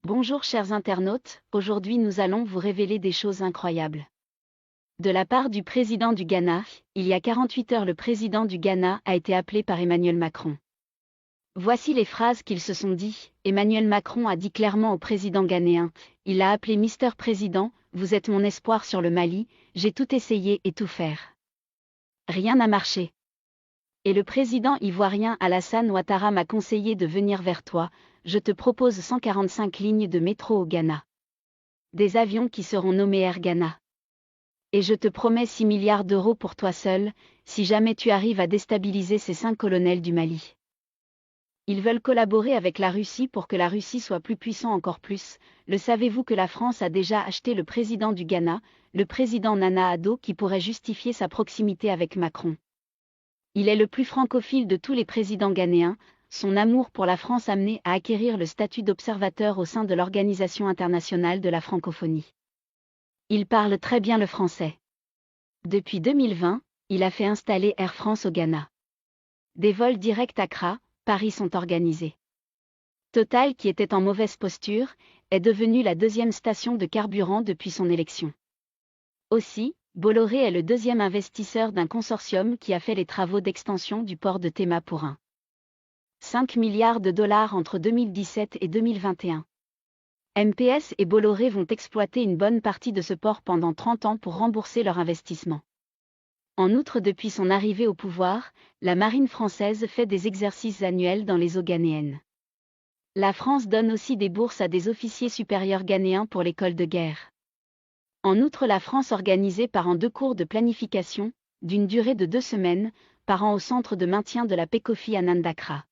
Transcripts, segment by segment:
Bonjour chers internautes, aujourd'hui nous allons vous révéler des choses incroyables. De la part du président du Ghana, il y a 48 heures le président du Ghana a été appelé par Emmanuel Macron. Voici les phrases qu'ils se sont dit. Emmanuel Macron a dit clairement au président ghanéen, il l'a appelé Mister Président, vous êtes mon espoir sur le Mali, j'ai tout essayé et tout faire. Rien n'a marché. Et le président ivoirien Alassane Ouattara m'a conseillé de venir vers toi, je te propose 145 lignes de métro au Ghana. Des avions qui seront nommés Air Ghana. Et je te promets 6 milliards d'euros pour toi seul, si jamais tu arrives à déstabiliser ces 5 colonels du Mali. Ils veulent collaborer avec la Russie pour que la Russie soit plus puissant encore plus. Le savez-vous que la France a déjà acheté le président du Ghana, le président Nana Addo qui pourrait justifier sa proximité avec Macron. Il est le plus francophile de tous les présidents ghanéens, son amour pour la France amené à acquérir le statut d'observateur au sein de l'Organisation internationale de la francophonie. Il parle très bien le français. Depuis 2020, il a fait installer Air France au Ghana. Des vols directs Accra, Paris sont organisés. Total, qui était en mauvaise posture, est devenu la deuxième station de carburant depuis son élection. Aussi, Bolloré est le deuxième investisseur d'un consortium qui a fait les travaux d'extension du port de Tema pour 5 milliards de dollars entre 2017 et 2021. MPS et Bolloré vont exploiter une bonne partie de ce port pendant 30 ans pour rembourser leur investissement. En outre, depuis son arrivée au pouvoir, la marine française fait des exercices annuels dans les eaux ghanéennes. La France donne aussi des bourses à des officiers supérieurs ghanéens pour l'école de guerre. En outre, la France organisait par an 2 cours de planification, d'une durée de 2 semaines, par an au centre de maintien de la paix Kofi Annan d'Accra.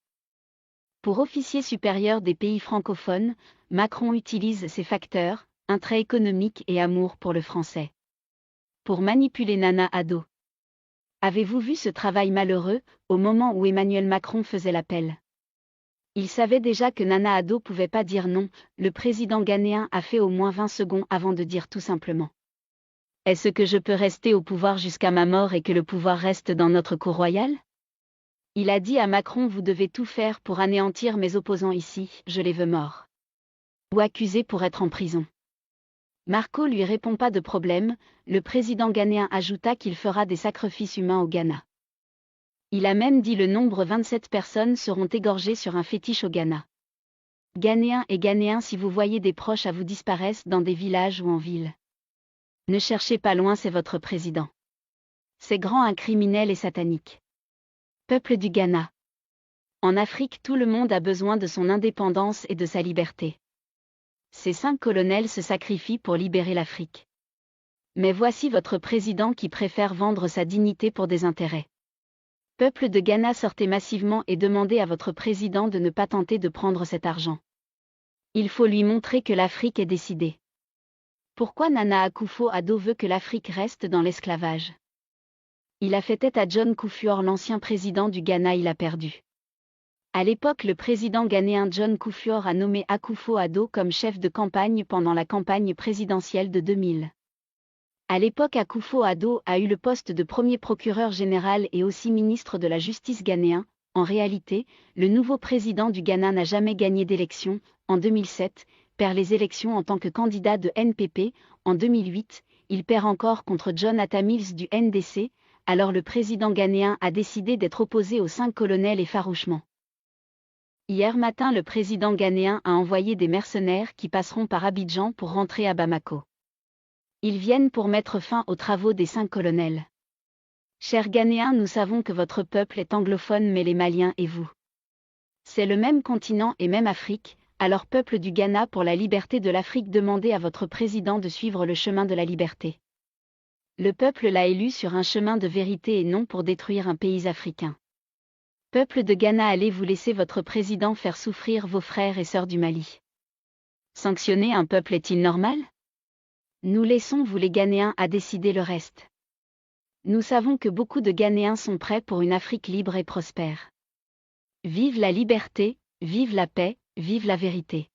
Pour officiers supérieurs des pays francophones, Macron utilise ces facteurs, intérêt économique et amour pour le français. Pour manipuler Nana Addo. Avez-vous vu ce travail malheureux, au moment où Emmanuel Macron faisait l'appel? Il savait déjà que Nana Addo pouvait pas dire non, le président ghanéen a fait au moins 20 secondes avant de dire tout simplement. Est-ce que je peux rester au pouvoir jusqu'à ma mort et que le pouvoir reste dans notre cour royale? Il a dit à Macron, vous devez tout faire pour anéantir mes opposants ici, je les veux morts. Ou accusés pour être en prison. Marco lui répond pas de problème, le président ghanéen ajouta qu'il fera des sacrifices humains au Ghana. Il a même dit le nombre 27 personnes seront égorgées sur un fétiche au Ghana. Ghanéens et Ghanéens, si vous voyez des proches à vous disparaissent dans des villages ou en ville. Ne cherchez pas loin, c'est votre président. C'est grand, un criminel et satanique. Peuple du Ghana. En Afrique, tout le monde a besoin de son indépendance et de sa liberté. Ces 5 colonels se sacrifient pour libérer l'Afrique. Mais voici votre président qui préfère vendre sa dignité pour des intérêts. Peuple de Ghana, sortez massivement et demandez à votre président de ne pas tenter de prendre cet argent. Il faut lui montrer que l'Afrique est décidée. Pourquoi Nana Akufo-Addo veut que l'Afrique reste dans l'esclavage? Il a fait tête à John Kufuor, l'ancien président du Ghana, il a perdu. À l'époque, le président ghanéen John Kufuor a nommé Akufo-Addo comme chef de campagne pendant la campagne présidentielle de 2000. À l'époque, Akufo-Addo a eu le poste de premier procureur général et aussi ministre de la Justice ghanéen. En réalité, le nouveau président du Ghana n'a jamais gagné d'élection. En 2007, perd les élections en tant que candidat de NPP. En 2008, il perd encore contre John Atta Mills du NDC. Alors le président ghanéen a décidé d'être opposé aux 5 colonels et farouchement. Hier matin, le président ghanéen a envoyé des mercenaires qui passeront par Abidjan pour rentrer à Bamako. Ils viennent pour mettre fin aux travaux des 5 colonels. Chers Ghanéens, nous savons que votre peuple est anglophone, mais les Maliens et vous. C'est le même continent et même Afrique, alors peuple du Ghana, pour la liberté de l'Afrique, demandez à votre président de suivre le chemin de la liberté. Le peuple l'a élu sur un chemin de vérité et non pour détruire un pays africain. Peuple de Ghana, allez vous laisser votre président faire souffrir vos frères et sœurs du Mali. Sanctionner un peuple est-il normal? Nous laissons vous les Ghanéens à décider le reste. Nous savons que beaucoup de Ghanéens sont prêts pour une Afrique libre et prospère. Vive la liberté, vive la paix, vive la vérité.